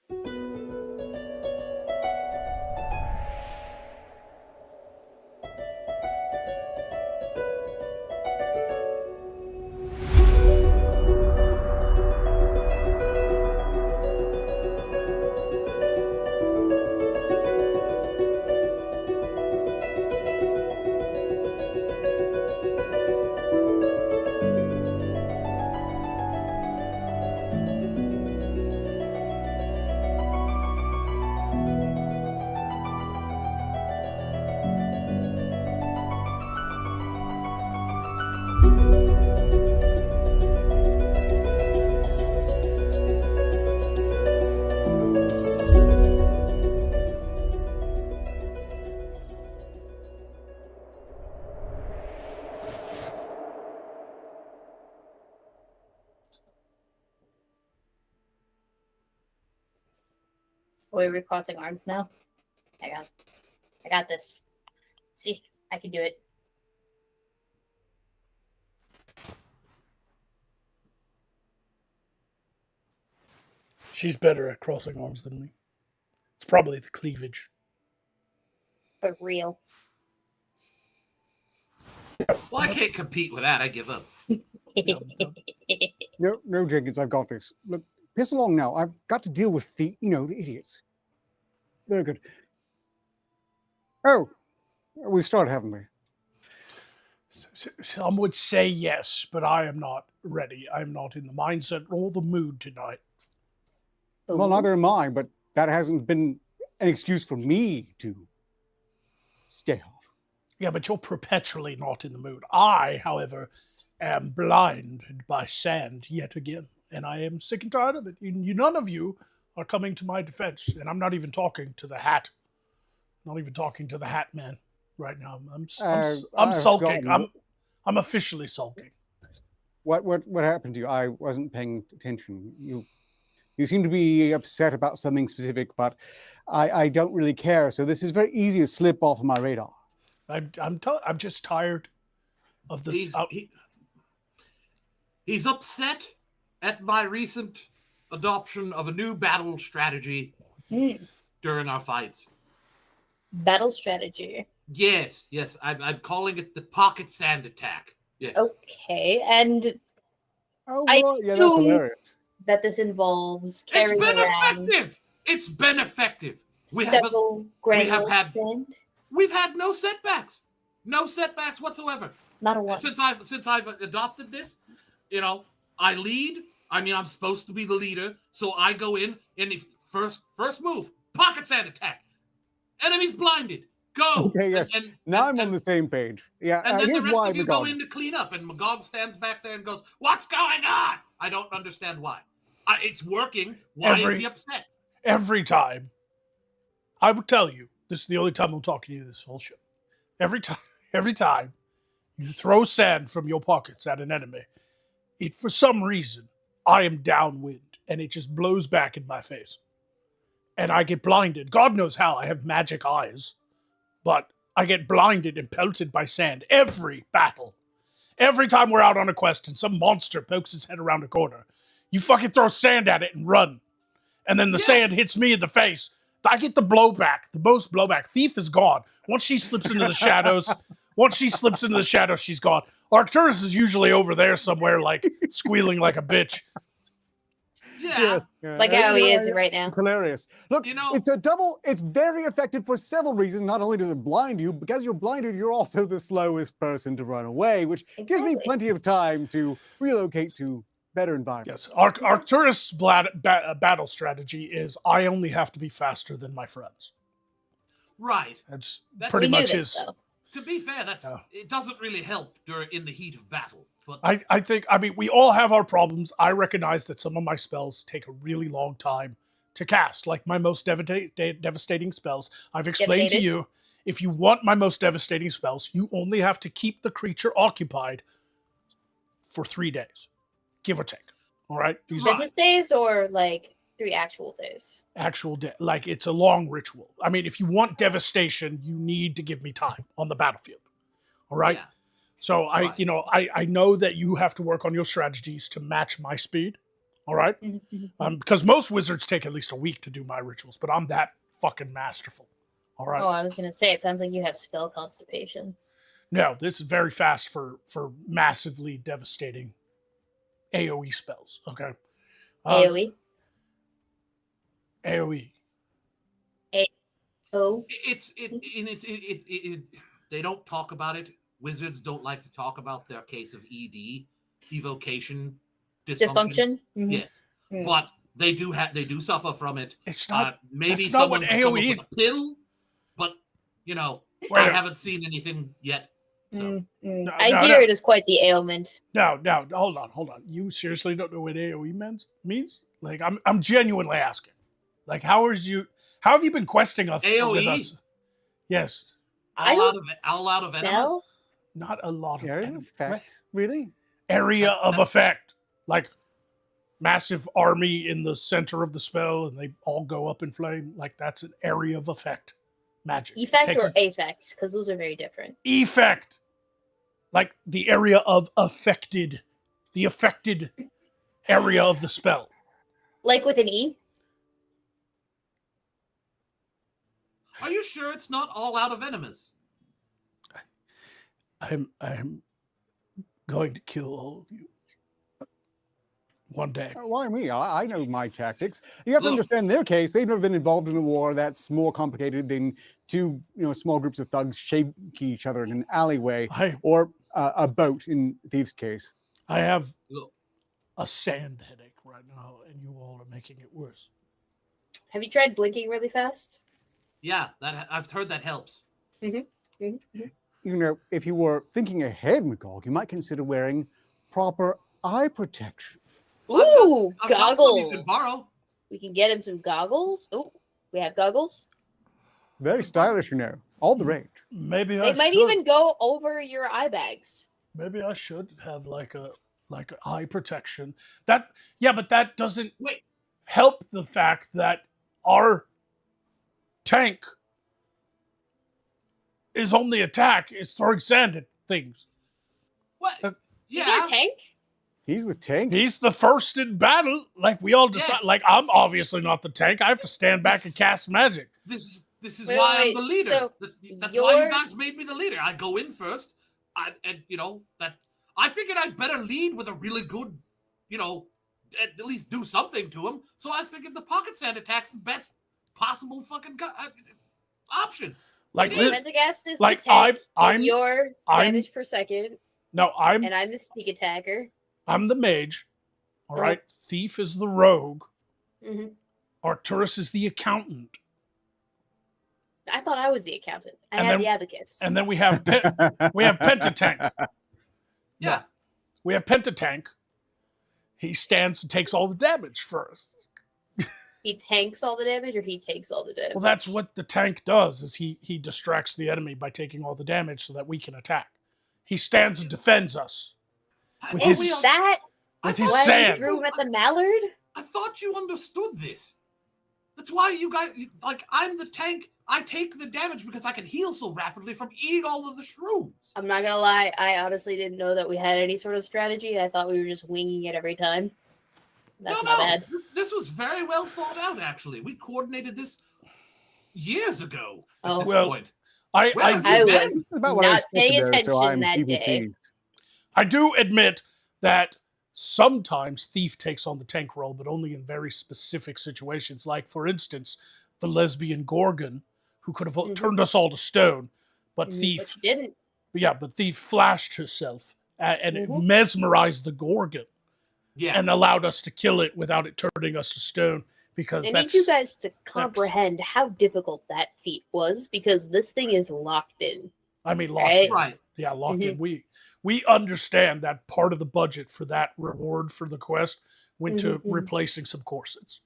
Are we crossing arms now? I got this. See, I can do it. She's better at crossing arms than me. It's probably the cleavage. For real. Well, I can't compete with that. I give up. No, Jenkins, I've got this. Look, piss along now. I've got to deal with the idiots. Very good. Oh, we've started, haven't we? Some would say yes, but I am not ready. I'm not in the mindset or the mood tonight. Well, neither am I, but that hasn't been an excuse for me to stay off. Yeah, but you're perpetually not in the mood. I, however, am blinded by sand yet again, and I am sick and tired of it. None of you are coming to my defense, and I'm not even talking to the hat. Not even talking to the hat man right now. I'm sulking. I'm officially sulking. What happened to you? I wasn't paying attention. You seem to be upset about something specific, but I don't really care. So this is very easy to slip off of my radar. I'm just tired of the. He's upset at my recent adoption of a new battle strategy during our fights. Battle strategy. Yes. I'm calling it the pocket sand attack. Yes. Okay, and that's hilarious. That this involves carrying It's been effective. We've had no setbacks. No setbacks whatsoever. Not a one. Since I've adopted this, I lead. I mean, I'm supposed to be the leader, so I go in and the first move, pocket sand attack. Enemy's blinded. Go. Okay, yes. Now I'm on the same page. Yeah. And then the rest of you go in to clean up, and Magog stands back there and goes, "What's going on?" I don't understand why. It's working. Why is he upset? Every time. I will tell you, this is the only time I'm talking to you this whole show. Every time you throw sand from your pockets at an enemy, for some reason, I am downwind, and it just blows back in my face. And I get blinded. God knows how. I have magic eyes. But I get blinded and pelted by sand every battle. Every time we're out on a quest and some monster pokes his head around a corner, you fucking throw sand at it and run. And then the sand hits me in the face. I get the blowback, the most blowback. Thief is gone. Once she slips into the shadows, she's gone. Arcturus is usually over there somewhere, like squealing like a bitch. Yeah. Yes. Like how he is right now. It's hilarious. Look, it's very effective for several reasons. Not only does it blind you, because you're blinded, you're also the slowest person to run away, which gives me plenty of time to relocate to better environments. Yes. Arcturus' battle strategy is I only have to be faster than my friends. Right. That's pretty much his. To be fair, it doesn't really help in the heat of battle. But I mean, we all have our problems. I recognize that some of my spells take a really long time to cast, like my most devastating spells. I've explained to you, if you want my most devastating spells, you only have to keep the creature occupied for 3 days, give or take. All right? Business days or like 3 actual days? Actual day. Like, it's a long ritual. I mean, if you want devastation, you need to give me time on the battlefield. All right? Yeah. So I know that you have to work on your strategies to match my speed. All right, Mhm. because most wizards take at least a week to do my rituals, but I'm that fucking masterful. All right. Oh, I was gonna say it sounds like you have spell constipation. No, this is very fast for massively devastating AOE spells. Okay. AOE. AOE. Oh. They don't talk about it. Wizards don't like to talk about their case of ED, evocation dysfunction. Mhm. Yes, but they do suffer from it. It's not. Maybe that's not someone what can come up AOE. with a pill, but Wait, I haven't seen anything yet. So. I hear it is quite the ailment. No, hold on. You seriously don't know what AOE means? Like, I'm genuinely asking. Like, how have you been questing us AOE? with us? Yes. All out of enemas? Not a lot of Area of effect? Really? Area of effect. Like, massive army in the center of the spell, and they all go up in flame. Like, that's an area of effect. Magic. Effect or affect? Because those are very different. Effect. Like, the area of affected. The affected area of the spell. Like with an E? Are you sure it's not all out of enemas? I'm going to kill all of you. One day. Why me? I know my tactics. You have to understand their case. They've never been involved in a war that's more complicated than two small groups of thugs shake each other in an alleyway or a boat in Thief's case. I have a sand headache right now, and you all are making it worse. Have you tried blinking really fast? Yeah, I've heard that helps. If you were thinking ahead, McGog, you might consider wearing proper eye protection. Ooh, I've got goggles. you can borrow. We can get him some goggles. Oh, we have goggles. Very stylish, all the rage. Maybe they might even go over your eye bags. Maybe I should have like a eye protection. But that doesn't help the fact that our tank is only attack is throwing sand at things. What? Is that a tank? He's the tank. He's the first in battle. Like we all decide. Yes. Like I'm obviously not the tank. I have to stand back and cast magic. This is why I'm the leader. So that's why you guys made me the leader. I go in first, and I figured I'd better lead with a really good, at least do something to him. So I figured the pocket sand attack's the best possible fucking option. Like Pentagast is the tank. I'm your damage per second. No, I'm the sneak attacker. I'm the mage. All right. Thief is the rogue. Mm-hmm. Arcturus is the accountant. I thought I was the accountant. I had the abacus. And then we have Pentatank. Yeah. We have Pentatank. He stands and takes all the damage first. He tanks all the damage, or he takes all the damage? Well, that's what the tank does. Is he distracts the enemy by taking all the damage so that we can attack. He stands and defends us. With his sand. You threw him at the mallard? I thought you understood this. That's why you guys I'm the tank. I take the damage because I can heal so rapidly from eating all of the shrooms. I'm not gonna lie, I honestly didn't know that we had any sort of strategy. I thought we were just winging it every time. That's my bad. This was very well thought out, actually. We coordinated this years ago at this point. I was not paying attention that day. I do admit that sometimes Thief takes on the tank role, but only in very specific situations. Like, for instance, the lesbian Gorgon, who could have turned us all to stone, but Thief but didn't. Yeah, but Thief flashed herself and it mesmerized the Gorgon. Yeah. And allowed us to kill it without it turning us to stone. Because I need you guys to comprehend how difficult that feat was, because this thing is locked in. I mean, locked in. Right. Yeah, locked in. We understand that part of the budget for that reward for the quest went to replacing some corsets.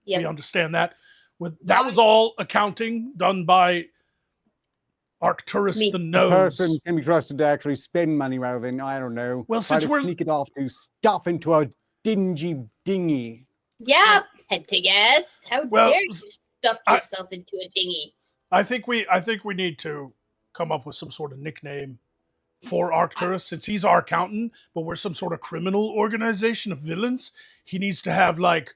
Yep. We understand that. That was all accounting done by Arcturus the Nose. The person can be trusted to actually spend money rather than, I don't know, try to sneak it off to stuff into a dingy dinghy. Yeah, Pentagast. How dare you stuff yourself into a dinghy? I think we need to come up with some sort of nickname for Arcturus, since he's our accountant, but we're some sort of criminal organization of villains. He needs to have like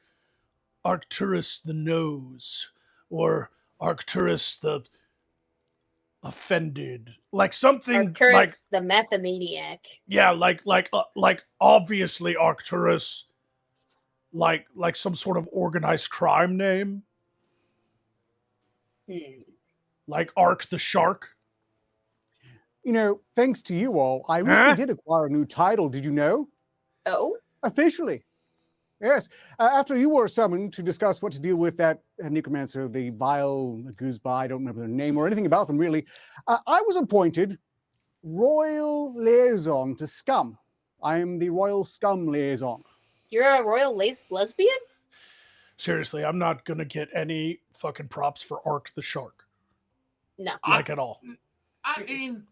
Arcturus the Nose or Arcturus the Offended, like something Arcturus the Methomaniac. Yeah, like obviously Arcturus, like some sort of organized crime name, like Ark the Shark. You know, thanks to you all, I recently did acquire a new title. Did you know? Oh, Officially. Yes. After you were summoned to discuss what to deal with that necromancer, the vile Gooseba, I don't remember their name or anything about them really, I was appointed Royal Liaison to Scum. I am the Royal Scum Liaison. you're a royal lesbian? Seriously, I'm not gonna get any fucking props for Ark the Shark, No. like at all. I mean,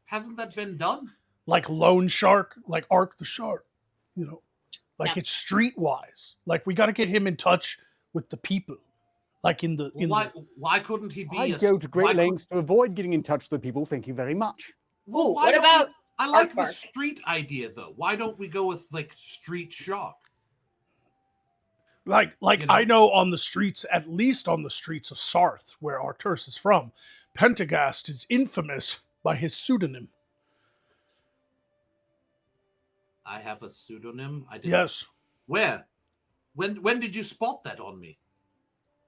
hasn't that been done? Like Lone Shark, like Ark the Shark, you know, like No. it's streetwise. Like we got to get him in touch with the people, like in the Why couldn't he be? I go to great lengths to avoid getting in touch with people. Thank you very much. Well, Ooh, why what don't about I like the Aardvark? street idea though. Why don't we go with like Street Shark? like You know? I know on the streets, at least on the streets of Sarth, where Arcturus is from, Pentagast is infamous by his pseudonym. I have a pseudonym. I didn't. Yes. Where? When did you spot that on me?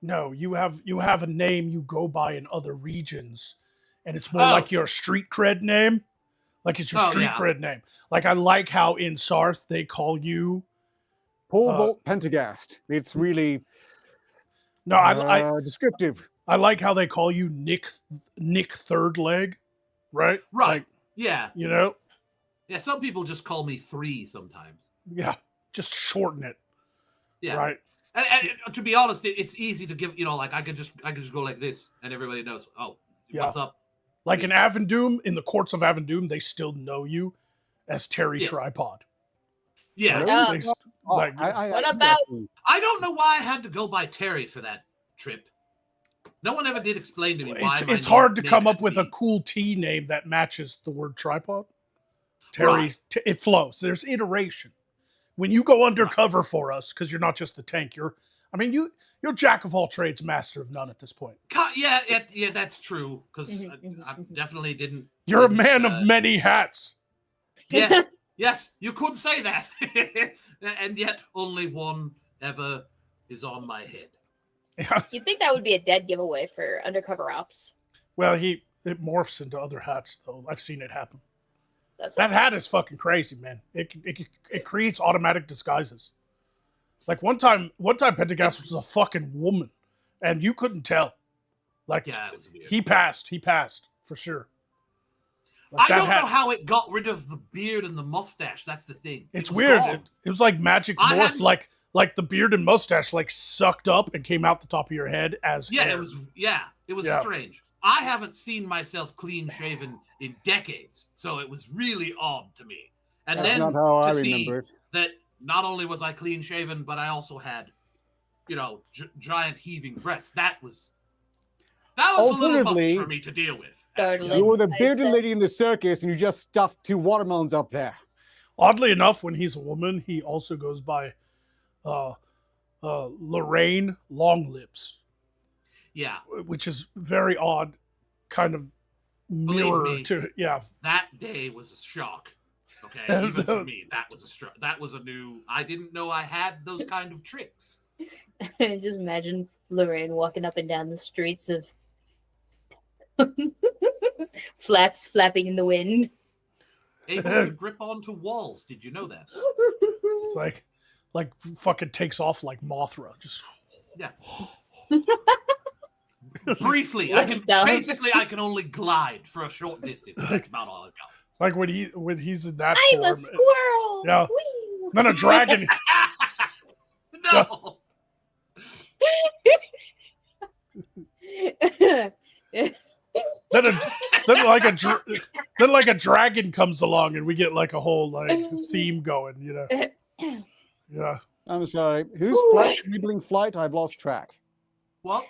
No, you have a name you go by in other regions, and it's more Oh. like your street cred name. Like it's your Oh, street yeah. cred name. Like I like how in Sarth they call you. Paul Bolt Pentagast. It's really No, I descriptive. I like how they call you Nick Third Leg, right? Right. Like, Yeah. you know, Yeah. Some people just call me 3 sometimes. yeah, just shorten it, Yeah. right? And to be honest, it's easy to give. You know, like I could just go like this, and everybody knows. Oh, Yeah. what's up? Like in Avendoom, in the courts of Avendoom, they still know you as Terry Yeah. Tripod. Yeah. Right? Yeah. They st- Oh, like, What about- I don't know why I had to go by Terry for that trip. No one ever did explain to me why. my it's hard to name come had up with a be. cool T name that matches the word tripod. Terry, Right. it flows. There's iteration. When you go undercover for us, because you're not just the tank, you're jack of all trades, master of none at this point. Yeah, that's true. Because I definitely didn't. You're a didn't, man of many hats. Yes, you could say that. And yet only one ever is on my head. Yeah. You'd think that would be a dead giveaway for undercover ops. Well, it morphs into other hats, though. I've seen it happen. That's That hat is fucking crazy, man. It creates automatic disguises. Like one time Pentagast was a fucking woman, and you couldn't tell. Like Yeah, it was weird. he passed for sure. I Like, that don't know hat- how it got rid of the beard and the mustache. That's the thing. It's was weird. gone. It was like magic I morph, hadn't- like the beard and mustache like sucked up and came out the top of your head as Yeah, hair. it was Yeah. strange. I haven't seen myself clean shaven in decades, so it was really odd to me. And That's then not how I to see remember it. that not only was I clean shaven, but I also had, giant heaving breasts. That was a little much Alternatively- for me to deal with. Totally. You were the I bearded said- lady in the circus, and you just stuffed 2 watermelons up there. Oddly enough, when he's a woman, he also goes by Lorraine Longlips, Yeah, which is very odd, kind of Believe mirror me. to that day was a shock. Okay, even for me, that was a that was a new. I didn't know I had those kind of tricks. Just imagine Lorraine walking up and down the streets of flaps flapping in the wind. Able to grip onto walls. Did you know that? It's like fucking takes off like Mothra. Just Yeah. Briefly, What he does. I can only glide for a short distance. That's about all I got. like when he's in that I'm form. a squirrel. Yeah. Whee! Then a dragon. No. then like a dragon comes along and we get like a whole like theme going. Yeah. I'm sorry. Whose flight? Nibbling flight? I've lost track. What?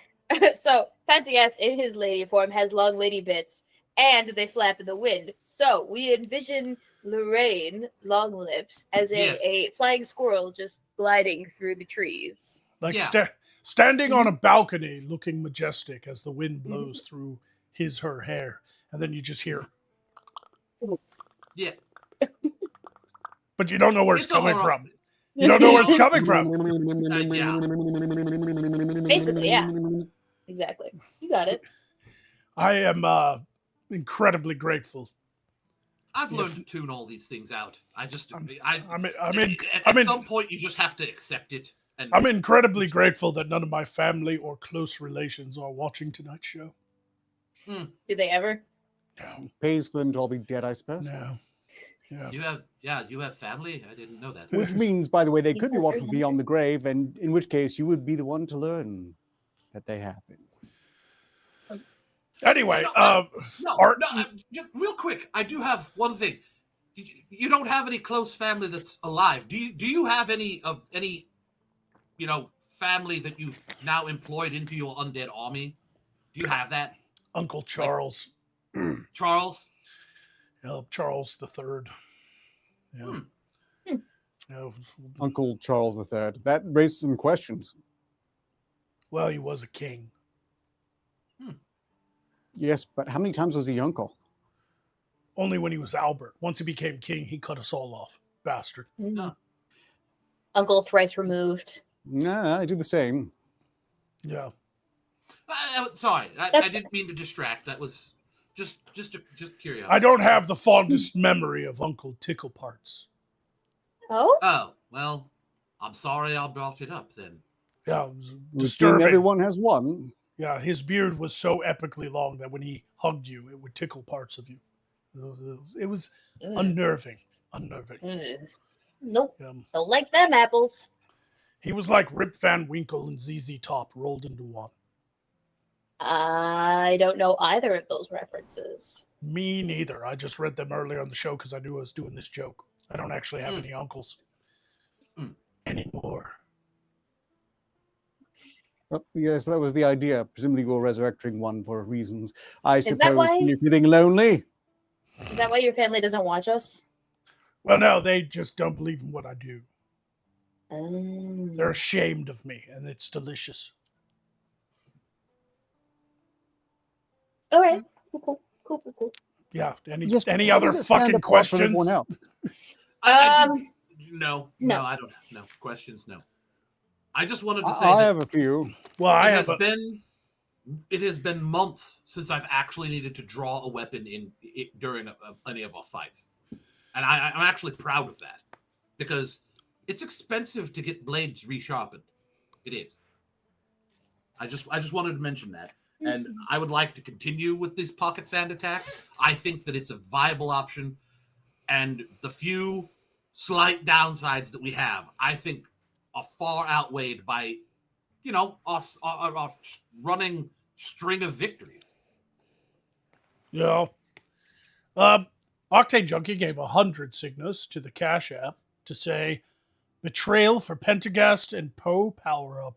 So Pentagast in his lady form has long lady bits, and they flap in the wind. So we envision Lorraine Longlips as a flying squirrel just gliding through the trees. Like standing on a balcony looking majestic as the wind blows through her hair. And then you just hear. Yeah. But you don't know where it's coming from. You don't know where it's coming from. Basically, yeah. Exactly. You got it. I am incredibly grateful. I've learned to tune all these things out. At some point, you just have to accept it. And I'm incredibly grateful that none of my family or close relations are watching tonight's show. Do they ever? No. Pays for them to all be dead, I suppose. No. Yeah. You have family? I didn't know that. Which means, by the way, they could be watching Beyond the Grave, and in which case you would be the one to learn that they have been. Anyway, just real quick, I do have one thing. You don't have any close family that's alive. Do you have any family that you've now employed into your undead army? Do you have that? Uncle Charles. Charles? Charles III. Yeah. Uncle Charles III. That raises some questions. Well, he was a king. Yes, but how many times was he uncle? Only when he was Albert. Once he became king, he cut us all off. Bastard. No. Uncle thrice removed. Nah, I do the same. Yeah. Sorry, I didn't mean to distract. That was just curiosity. I don't have the fondest memory of Uncle Tickle Parts. Oh? Oh, well, I'm sorry I brought it up then. Yeah, it was We've disturbing. seen everyone has one. Yeah, his beard was so epically long that when he hugged you, it would tickle parts of you. It was unnerving. Nope. Don't like them apples. He was like Rip Van Winkle and ZZ Top rolled into one. I don't know either of those references. Me neither. I just read them earlier on the show because I knew I was doing this joke. I don't actually have any uncles anymore. Yes, that was the idea. Presumably you were resurrecting one for reasons. I Is that suppose why- when you're feeling lonely. Is that why your family doesn't watch us? Well, no, they just don't believe in what I do. Oh. They're ashamed of me, and it's delicious. All right. Cool. Yeah. Just Any how other does it stand fucking apart from questions? everyone else? No, No. I don't. No questions. No. I just wanted to say I that have a few. Well, it has been months since I've actually needed to draw a weapon during any of our fights, and I'm actually proud of that because it's expensive to get blades resharpened. It is. I just wanted to mention that, and I would like to continue with these pocket sand attacks. I think that it's a viable option, and the few slight downsides that we have, I think, are far outweighed by, us our running string of victories. Yeah. Octane Junkie gave 100 signals to the CASHAPP to say betrayal for Pentagast and Poe power up.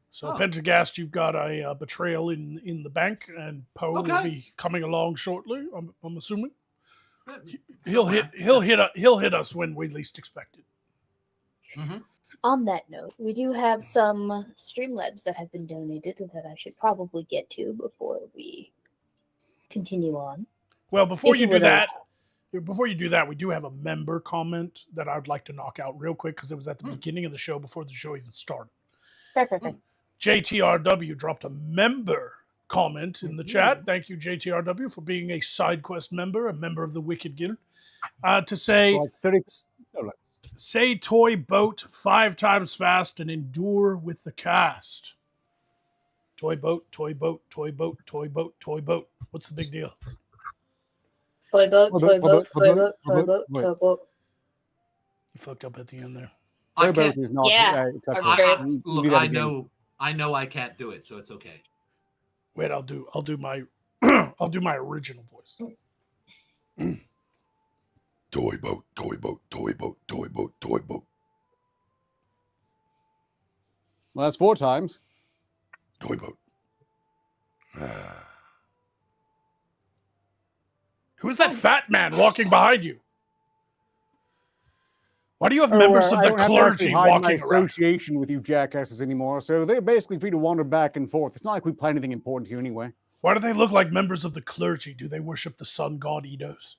So Pentagast, you've got a betrayal in the bank, and Poe will be coming along shortly. I'm assuming he'll hit us when we least expect it. Mm-hmm. On that note, we do have some Streamlabs that have been donated that I should probably get to before we continue on. Well, before you do that, we do have a member comment that I'd like to knock out real quick because it was at the beginning of the show before the show even started. Perfect. JTRW dropped a member comment in the chat. Thank you, JTRW, for being a side quest member, a member of the Wicked Guild. To say, say toy boat 5 times fast and endure with the cast. Toy boat, toy boat, toy boat, toy boat, toy boat. What's the big deal? Toy boat, toy boat, toy boat, toy boat, toy boat. You fucked up at the end there. Toy boat is not. I know I can't do it, so it's okay. Wait, I'll do my my original voice. Toy boat, toy boat, toy boat, toy boat, toy boat. Well, that's 4 times. Toy boat. Who's that fat man walking behind you? Why do you have members of the clergy hide walking my around? association with you jackasses anymore, so they're basically free to wander back and forth. It's not like we plan anything important here anyway. Why do they look like members of the clergy? Do they worship the sun god Eidos?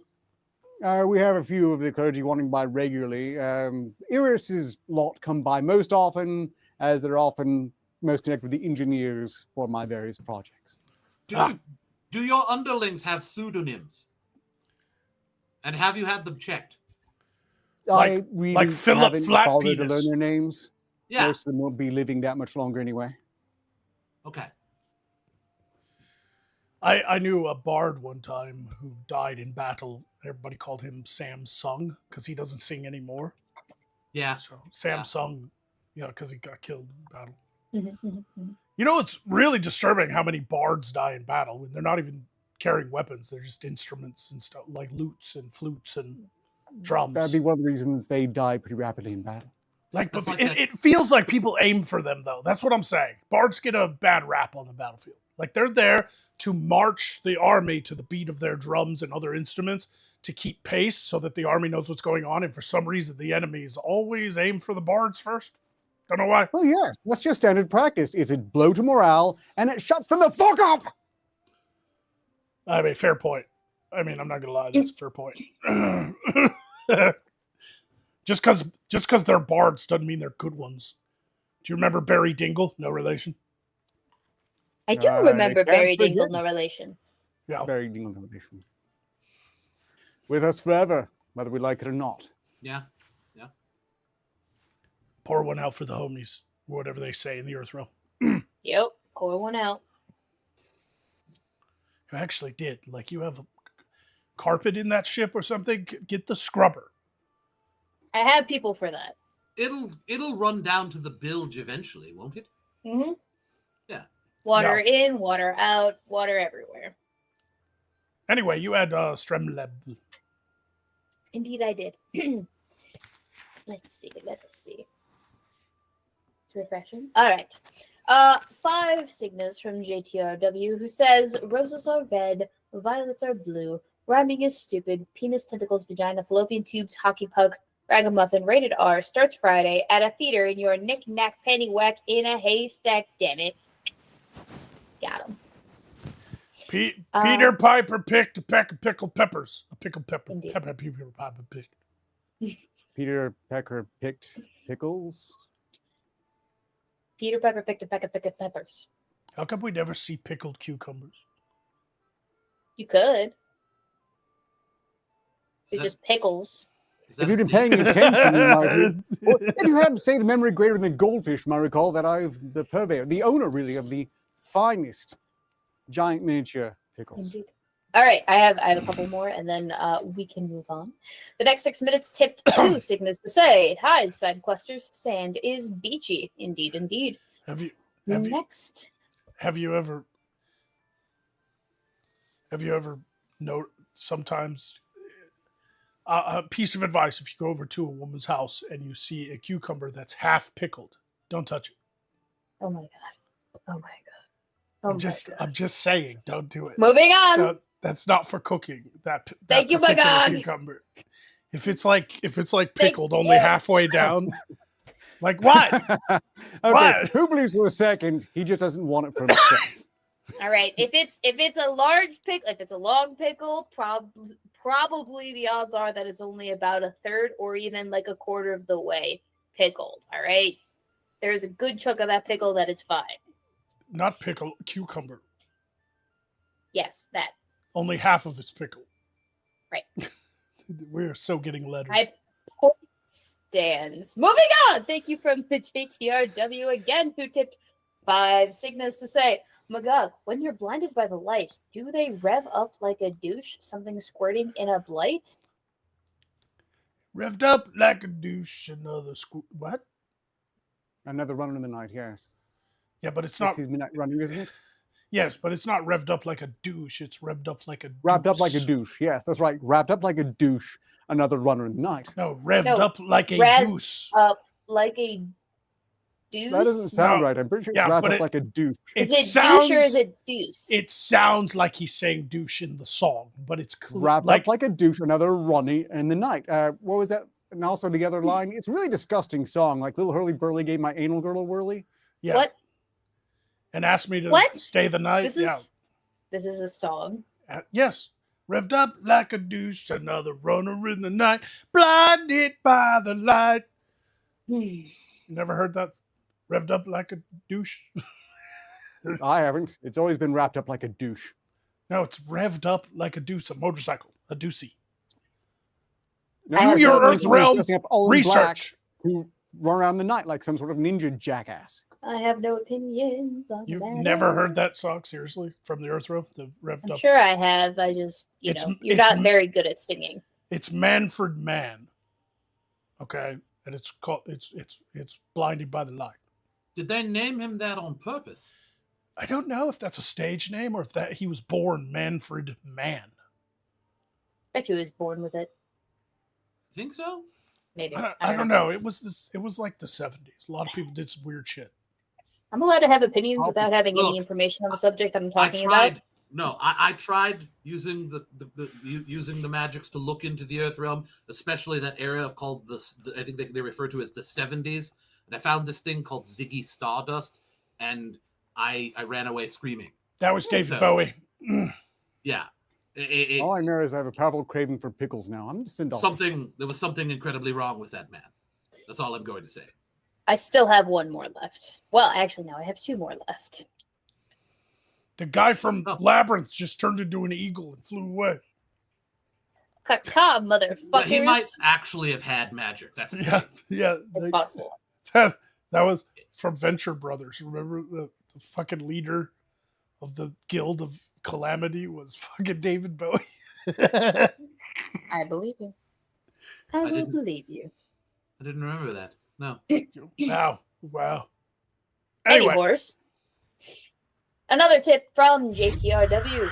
We have a few of the clergy wandering by regularly. Iris's lot come by most often, as they're often most connected with the engineers for my various projects. Do your underlings have pseudonyms? And have you had them checked? I really like Philip haven't Flat bothered to Penis. learn their names. Yeah. Most of them won't be living that much longer anyway. Okay. I knew a bard one time who died in battle. Everybody called him Samsung because he doesn't sing anymore. Yeah. So Samsung, because he got killed in battle. Mm-hmm. You know, it's really disturbing how many bards die in battle when they're not even carrying weapons. They're just instruments and stuff like lutes and flutes and drums. That'd be one of the reasons they die pretty rapidly in battle. It feels like people aim for them, though. That's what I'm saying. Bards get a bad rap on the battlefield. Like, they're there to march the army to the beat of their drums and other instruments to keep pace so that the army knows what's going on. And for some reason, the enemies always aim for the bards first. Don't know why. Well, yes, that's just standard practice. It's a blow to morale, and it shuts them the fuck up! I mean, fair point. I mean, I'm not going to lie. That's a fair point. Just because they're bards doesn't mean they're good ones. Do you remember Barry Dingle? No relation. I do remember Barry Dingle, no relation. Yeah. Barry Dingle, no relation. With us forever, whether we like it or not. Yeah. Pour one out for the homies, whatever they say in the Earth Realm. Yep, pour one out. You actually did. Like, you have a carpet in that ship or something? Get the scrubber. I have people for that. It'll run down to the bilge eventually, won't it? Mm-hmm. Yeah. Water in, water out, water everywhere. Anyway, you had Stremleb. Indeed, I did. Let's see. It's refreshing. All right. 5 signals from JTRW, who says roses are red, violets are blue, rhyming is stupid, penis, tentacles, vagina, fallopian tubes, hockey puck, ragamuffin, rated R, starts Friday at a theater in your knick-knack pennywhack in a haystack, damn it. Got him. Peter Piper picked a peck of pickled peppers. A pickled pepper. Indeed. Peter Piper picked. Peter Pecker picked pickles. Peter Piper picked a peck of pickled peppers. How come we never see pickled cucumbers? You could. They're just pickles. If you've been paying attention, if you had, say, the memory greater than goldfish, might recall that I've the purveyor, the owner, really, of the finest giant miniature pickles. Indeed. All right, I have a couple more, and then we can move on. The next 6 minutes tipped 2 signals to say, hi, side questers, sand is beachy. Indeed. Have you ever noticed sometimes a piece of advice: if you go over to a woman's house and you see a cucumber that's half pickled, don't touch it. Oh my god. I'm just saying, don't do it. Moving on. That's not for cooking. That Thank you, particular Magog. cucumber. If it's like pickled only halfway down, like what? Okay, What? who believes for a second he just doesn't want it for himself? All right. If it's a large pickle, if it's a long pickle, probably the odds are that it's only about a third or even like a quarter of the way pickled. All right. There's a good chunk of that pickle that is fine. Not pickle, cucumber. Yes, that. Only half of it's pickled. Right. We're so getting letters. Point stands. Moving on. Thank you from the JTRW again, who tipped 5 signals to say, Magog, when you're blinded by the light, do they rev up like a douche? Something squirting in a blight? Revved up like a douche. Another what? Another runner in the night, yes. Yeah, but it's not. It's his midnight running, isn't it? Yes, but it's not revved up like a douche. It's revved up like a Wrapped up like a douche. Yes, that's right. Wrapped up like a douche. Another runner in the night. No, revved No, up like a rev deuce. up like a deuce? That doesn't sound No. right. I'm pretty sure Yeah, it's wrapped but up like a douche. Is It it sounds, douche or is it deuce? It sounds like he's saying douche in the song, but it's Wrapped up like a douche, another runny in the night. What was that? And also the other line. It's a really disgusting song. Like Little Hurly Burly gave my anal girl a whirly. Yeah. What? And asked me to What? stay the night. This is a song. Yes. Revved up like a douche, another runner in the night, blinded by the light. You never heard that? Revved up like a douche? I haven't. It's always been wrapped up like a douche. No, it's revved up like a deuce, a motorcycle, a deucey. Now, Do your someone Earth Realm dressing up all in black research. who run around the night like some sort of ninja jackass. I have no opinions on You've that. never heard that song, seriously, from the Earth Realm? The revved I'm up. sure I have. I just, you're It's not very good at singing. It's Manfred Mann. Okay? And it's called it's Blinded by the Light. Did they name him that on purpose? I don't know if that's a stage name or if that he was born Manfred Mann. I bet you was born with it. Think so? Maybe. I don't know. It was like the 70s. A lot of people did some weird shit. I'm allowed to have opinions without having any information on the subject I'm talking about. No, I tried using using the magics to look into the Earth Realm, especially that area called I think they refer to as the 70s, and I found this thing called Ziggy Stardust, and I ran away screaming. That was David Bowie. Yeah. All I know is I have a powerful craving for pickles now. I'm just indulgent. There was something incredibly wrong with that man. That's all I'm going to say. I still have one more left. Well, actually, no, I have two more left. The guy from Labyrinth just turned into an eagle and flew away. Caw, motherfuckers. But he might actually have had magic. That's yeah. It's possible. That was from Venture Brothers. Remember the fucking leader of the Guild of Calamity was fucking David Bowie. I believe you. I will believe you. I didn't remember that. No. Wow. Anyway. Horse. Another tip from JTRW.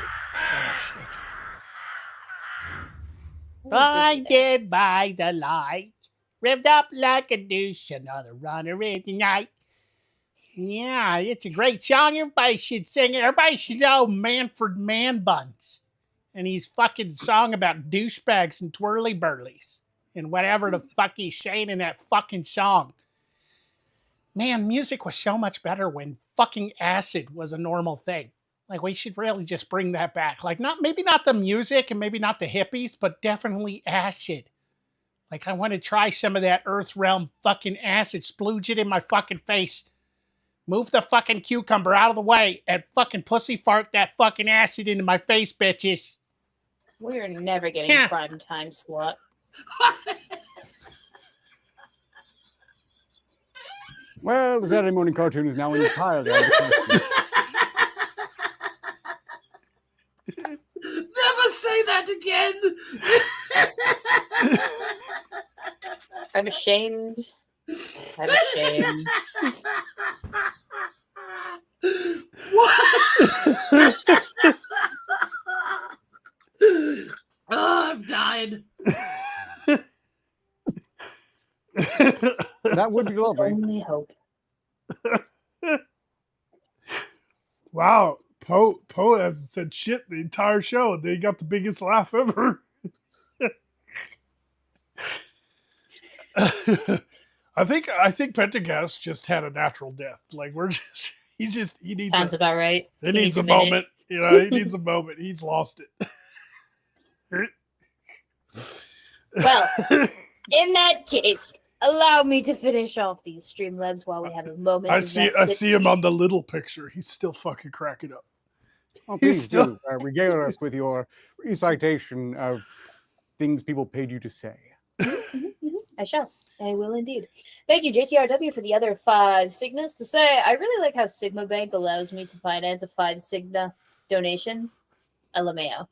Blinded by the light, revved up like a douche, another runner in the night. Yeah, it's a great song. Everybody should sing it. Everybody should know Manfred Man Buns. And he's fucking song about douchebags and twirly burlies. And whatever the fuck he's saying in that fucking song. Man, music was so much better when fucking acid was a normal thing. Like, we should really just bring that back. Like, maybe not the music and maybe not the hippies, but definitely acid. Like, I want to try some of that Earth Realm fucking acid. Splooge it in my fucking face. Move the fucking cucumber out of the way and fucking pussy fart that fucking acid into my face, bitches. We're never getting a prime time slot. Well, the Saturday morning cartoon is now entirely out of the question. Never say that again. I'm ashamed. I'm ashamed. What? Oh, I've died. That would be lovely. Only hope. Wow. Poe hasn't said shit the entire show. They got the biggest laugh ever. I think Pentagast just had a natural death. Like, he needs sounds about right. He needs a moment. You know, he needs a moment. He's lost it. Well, in that case, allow me to finish off these Streamlabs while we have a moment. I see him on the little picture. He's still fucking cracking up. Oh, please do regale us with your recitation of things people paid you to say. I shall. I will indeed. Thank you, JTRW, for the other 5 Signas. To say, I really like how Sigma Bank allows me to finance a 5 Signa donation. LMAO.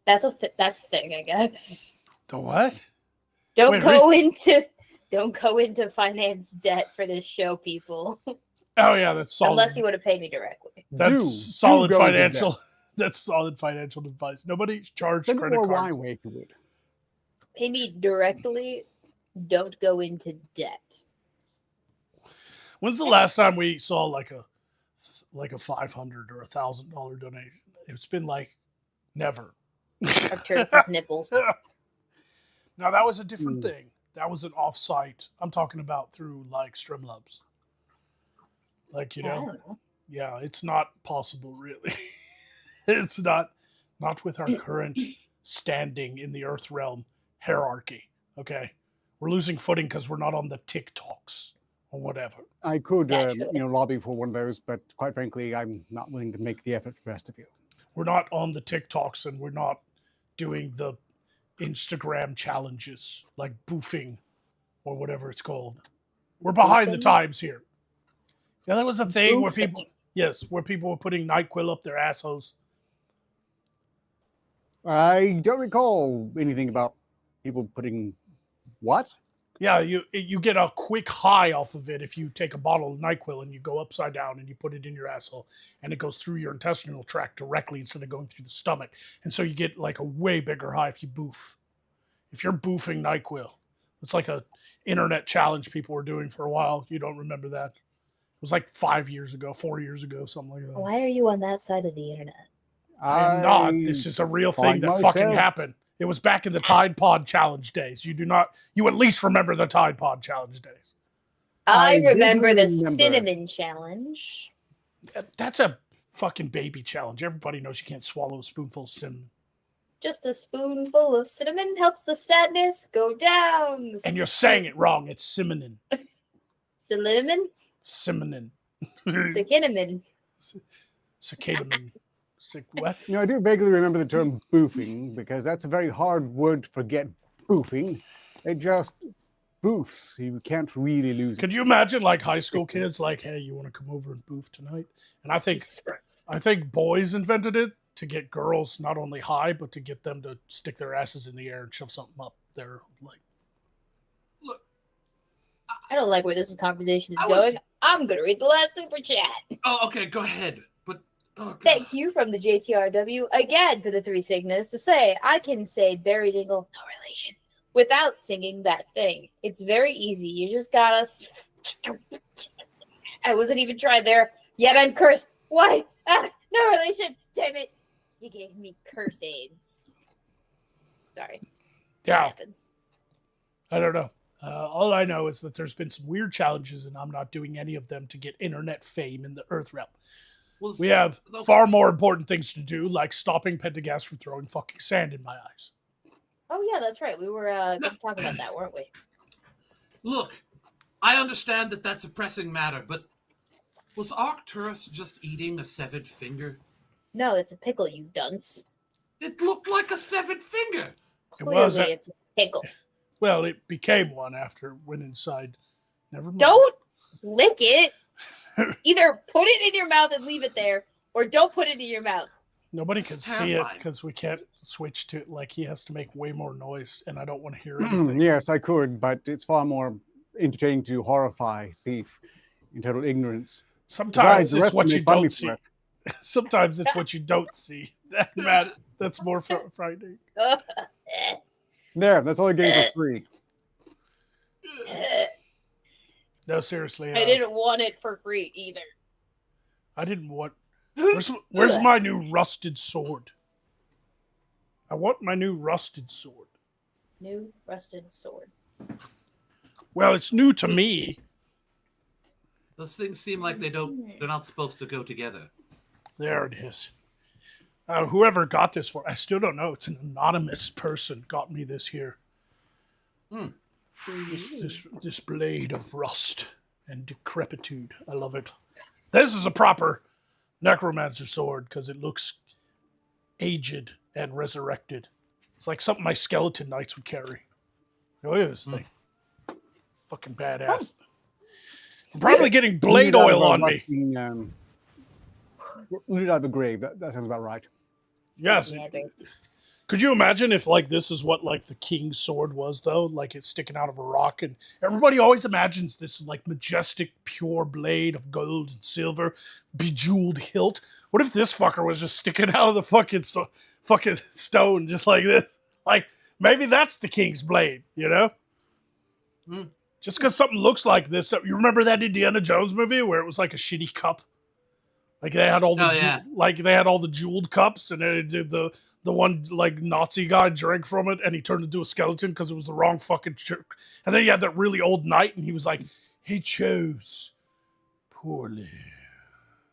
That's a thing, I guess. The what? Don't go into finance debt for this show, people. Oh yeah, that's solid. Unless you want to pay me directly. That's solid financial. That's solid financial advice. Nobody charged credit cards. Pay me directly. Don't go into debt. When's the last time we saw like a $500 or $1,000 donation? It's been like never. Arcturus's nipples. Now that was a different thing. That was an off-site. I'm talking about through like Streamlabs. Like, you I know, don't know. yeah, it's not possible really. It's not with our current standing in the Earth realm hierarchy. Okay, we're losing footing because we're not on the TikToks or whatever. I could, Naturally. lobby for one of those, but quite frankly, I'm not willing to make the effort for the rest of you. We're not on the TikToks and we're not doing the Instagram challenges like boofing or whatever it's called. We're behind the Boofing? times here. Yeah, that was a thing where Boofing. where people were putting NyQuil up their assholes. I don't recall anything about people putting what? Yeah, you get a quick high off of it if you take a bottle of NyQuil and you go upside down and you put it in your asshole and it goes through your intestinal tract directly instead of going through the stomach. And so you get like a way bigger high if you boof. If you're boofing NyQuil. It's like a internet challenge people were doing for a while. You don't remember that? It was like 4 years ago, something like that. Why are you on that side of the internet? I am not. This is a real thing find that myself- fucking happened. It was back in the Tide Pod Challenge days. You at least remember the Tide Pod Challenge days. I I remember the vaguely remember. cinnamon challenge. That's a fucking baby challenge. Everybody knows you can't swallow a spoonful of cinnamon. Just a spoonful of cinnamon helps the sadness go down. And you're saying it wrong. It's cinnamon. Cinnamon? Cinnamon. Cinnamon. Cicadamin. What? I do vaguely remember the term boofing because that's a very hard word to forget. Boofing, it just boofs. You can't really lose it. Could you imagine like high school kids like, hey, you want to come over and boof tonight? And Jesus Christ. I think boys invented it to get girls not only high, but to get them to stick their asses in the air and shove something up their like. Look, I don't like where this conversation is I was- going. I'm going to read the last super chat. oh, okay, go ahead. But oh, God. Thank you from the JTRW again for the 3 signals to say I can say Barry Dingle, no relation, without singing that thing. It's very easy. You just gotta. I wasn't even trying there, yet I'm cursed. Why? No relation. Damn it. You gave me curse aids. Sorry. That Yeah, happens. I don't know. All I know is that there's been some weird challenges, and I'm not doing any of them to get internet fame in the Earth realm. Well, We have okay. far more important things to do, like stopping Pentagast from throwing fucking sand in my eyes. Oh, yeah, that's right. We were going to talk about that, weren't we? Look, I understand that that's a pressing matter, but was Arcturus just eating a severed finger? No, it's a pickle, you dunce. It looked like a severed finger. It was Clearly, a- it's a pickle. Well, it became one after it went inside. Never mind. Don't lick it. Either put it in your mouth and leave it there, or don't put it in your mouth. Nobody It's can see it terrifying. because we can't switch to like he has to make way more noise, and I don't want to hear anything. Yes, I could, but it's far more entertaining to horrify Thief in total ignorance. Sometimes the it's rest what may you fund me don't for see. it. Sometimes it's what you don't see. That's more frightening. There, that's all I gave for free. No, seriously. I didn't want it for free either. I didn't want. Where's my new rusted sword? I want my new rusted sword. New rusted sword. Well, it's new to me. Those things seem like they're not supposed to go together. There it is. Whoever got this for, I still don't know. It's an anonymous person got me this here. This blade of rust and decrepitude. I love it. This is a proper necromancer sword because it looks aged and resurrected. It's like something my skeleton knights would carry. Look at this thing. Fucking badass. I'm probably getting blade oil on me. Loot out of the grave. That sounds about right. Yes. Yeah, babe. Could you imagine if like this is what like the king's sword was though? Like it's sticking out of a rock, and everybody always imagines this like majestic pure blade of gold and silver, bejeweled hilt. What if this fucker was just sticking out of the fucking stone just like this? Like maybe that's the king's blade, you know? Just because something looks like this, you remember that Indiana Jones movie where it was like a shitty cup? Like they had all the jeweled cups, and they did the one like Nazi guy drank from it, and he turned into a skeleton because it was the wrong fucking. And then you had that really old knight, and he was like, he chose poorly.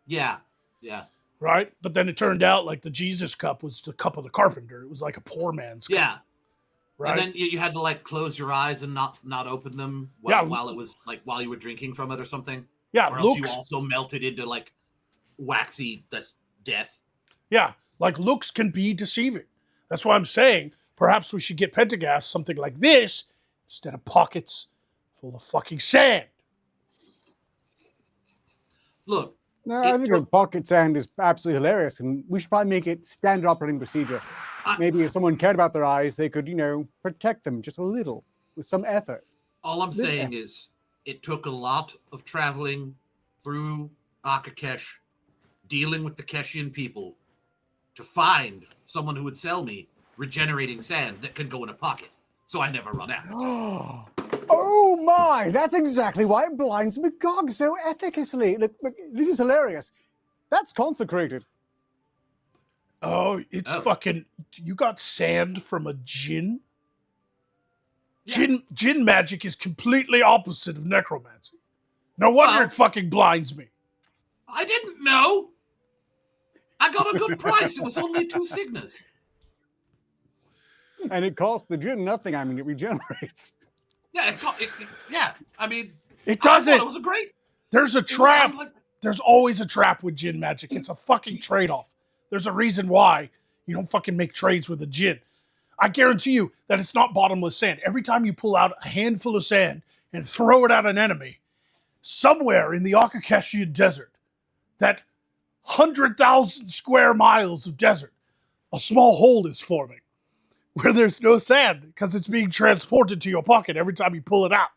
Yeah. Right, but then it turned out like the Jesus cup was the cup of the carpenter. It was like a poor man's cup. Yeah. Right. And then you had to like close your eyes and not open them while it was like while you were drinking from it or something. Yeah. Or else you also melted into like waxy death. Yeah, like looks can be deceiving. That's why I'm saying perhaps we should get Pentagast something like this instead of pockets full of fucking sand. Look. No, I think a pocket sand is absolutely hilarious, and we should probably make it standard operating procedure. Maybe if someone cared about their eyes, they could, protect them just a little with some effort. All I'm saying is it took a lot of traveling through Akakesh, dealing with the Keshian people, to find someone who would sell me regenerating sand that can go in a pocket, so I never run out. Oh my! That's exactly why it blinds Magog so efficaciously. Look, this is hilarious. That's consecrated. Oh, it's fucking... You got sand from a djinn? Yeah. Djinn magic is completely opposite of necromancy. No wonder it fucking blinds me. I didn't know. I got a good price. It was only 2 signas. And it costs the djinn nothing. I mean, it regenerates. Yeah, I mean... It doesn't. It was a great... There's a trap. There's always a trap with djinn magic. It's a fucking trade-off. There's a reason why you don't fucking make trades with a djinn. I guarantee you that it's not bottomless sand. Every time you pull out a handful of sand and throw it at an enemy, somewhere in the Akakeshian desert, that 100,000 square miles of desert, a small hole is forming where there's no sand because it's being transported to your pocket every time you pull it out.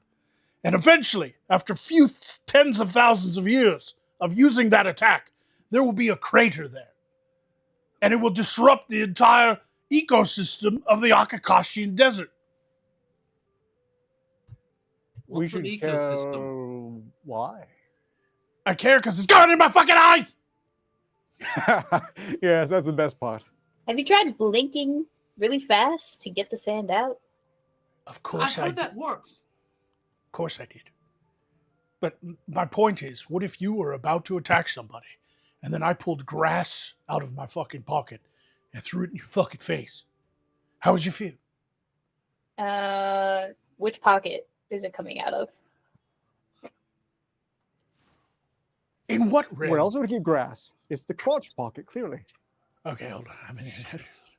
And eventually, after a few tens of thousands of years of using that attack, there will be a crater there. And it will disrupt the entire ecosystem of the Akakashian desert. What's an ecosystem? Why? I care because it's going in my fucking eyes! Yes, that's the best part. Have you tried blinking really fast to get the sand out? Of course I heard that works. Of course I did. But my point is, what if you were about to attack somebody, and then I pulled grass out of my fucking pocket and threw it in your fucking face? How would you feel? Which pocket is it coming out of? In what ring? Where else would it keep grass? It's the crotch pocket, clearly. Okay, hold on.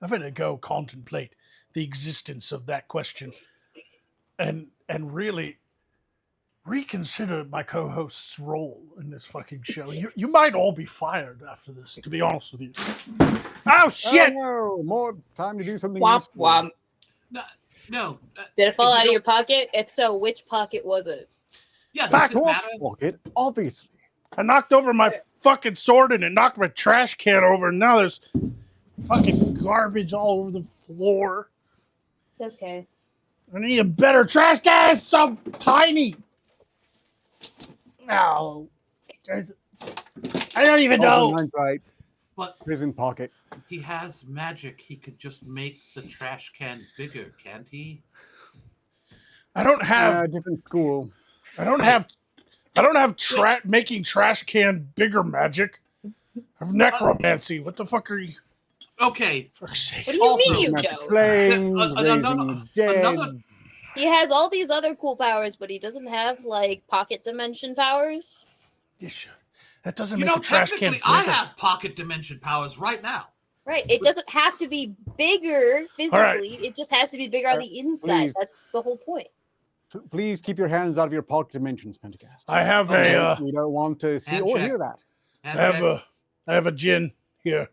I'm gonna go contemplate the existence of that question, and really reconsider my co-host's role in this fucking show. You might all be fired after this, to be honest with you. Oh shit! Oh, no, more time to do something. Womp womp. No. Did it fall out of your pocket? If so, which pocket was it? Yeah, The does it crotch matter? pocket, obviously. I knocked over my fucking sword and it knocked my trash can over, and now there's fucking garbage all over the floor. It's okay. I need a better trash can. It's so tiny. No. I don't even know. Hindsight, But prison pocket. he has magic. He could just make the trash can bigger, can't he? I don't have Different school. I don't have making trash can bigger magic. I have necromancy. What the fuck are you? Okay. For sake. What do you Also, mean, you Joe? Flames, Another- raising the dead. He has all these other cool powers, but he doesn't have like pocket dimension powers. Yes, that doesn't You make know, a trash can technically, bigger. I have pocket dimension powers right now. Right. It doesn't have to be bigger physically. right. It just has to be bigger on the inside. Please. That's the whole point. Please keep your hands out of your pocket dimensions, Pentagast. I have We don't want to see Hand or check. hear that. I have a djinn here.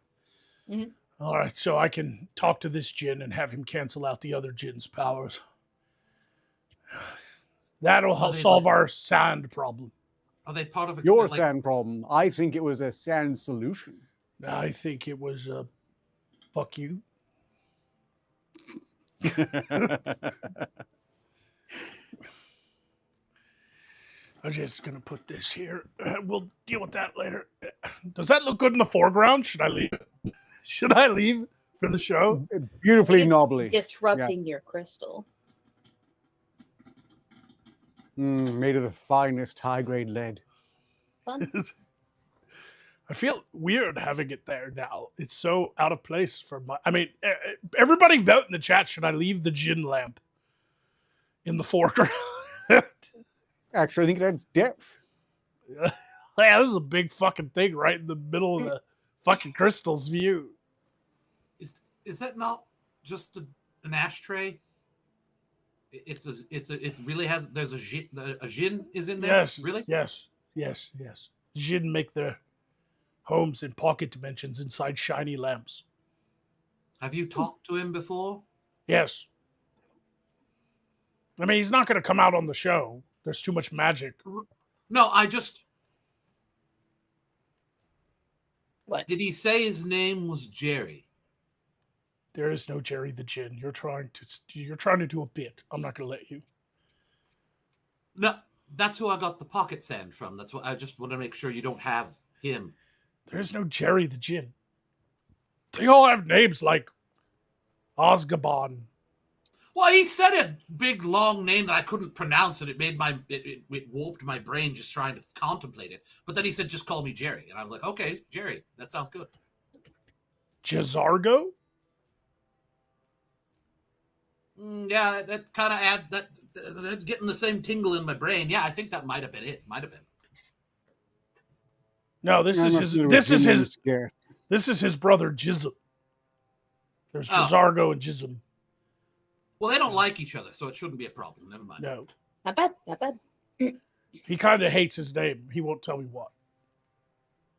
Mhm. All right, so I can talk to this djinn and have him cancel out the other djinn's powers. That'll help solve our sand problem. Are they part of a Your like, sand problem. I think it was a sand solution. I think it was fuck you. I'm just gonna put this here. We'll deal with that later. Does that look good in the foreground? Should I leave? Should I leave for the show? Beautifully It's knobbly. disrupting your crystal. Made of the finest high-grade lead. Fun. I feel weird having it there now. It's so out of place for my. I mean, everybody vote in the chat. Should I leave the gin lamp in the foreground? Actually, I think it adds depth. Yeah, this is a big fucking thing right in the middle of the fucking crystal's view. Is that not just an ashtray? It really has. There's a gin is in there. Yes, Really? Yes. Jinn make their homes in pocket dimensions inside shiny lamps. Have you talked to him before? Yes. I mean, he's not going to come out on the show. There's too much magic. No, I just. What? Did he say his name was Jerry? There is no Jerry the Gin. You're trying to do a bit. I'm not going to let you. No, that's who I got the pocket sand from. That's what I just want to make sure you don't have him. There is no Jerry the Gin. They all have names like Osgabon. Well, he said a big long name that I couldn't pronounce, and it made it warped my brain just trying to contemplate it. But then he said, "Just call me Jerry," and I was like, "Okay, Jerry, that sounds good." Jazargo? Yeah, that kind of that's getting the same tingle in my brain. Yeah, I think that might have been it. Might have been. No, this is his brother Jism. There's Jazargo and Jism. Well, they don't like each other, so it shouldn't be a problem. Never mind. No. Not bad. Not bad. He kind of hates his name. He won't tell me what.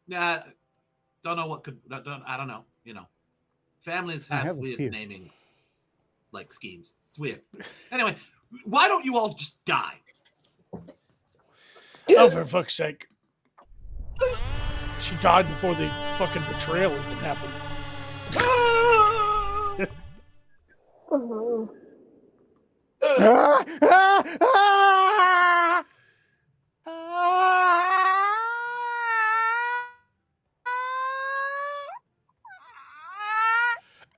Yeah, don't know what could. I don't know. You know, families have weird naming like schemes. It's weird. Anyway, why don't you all just die? Oh, for fuck's sake! She died before the fucking betrayal even happened.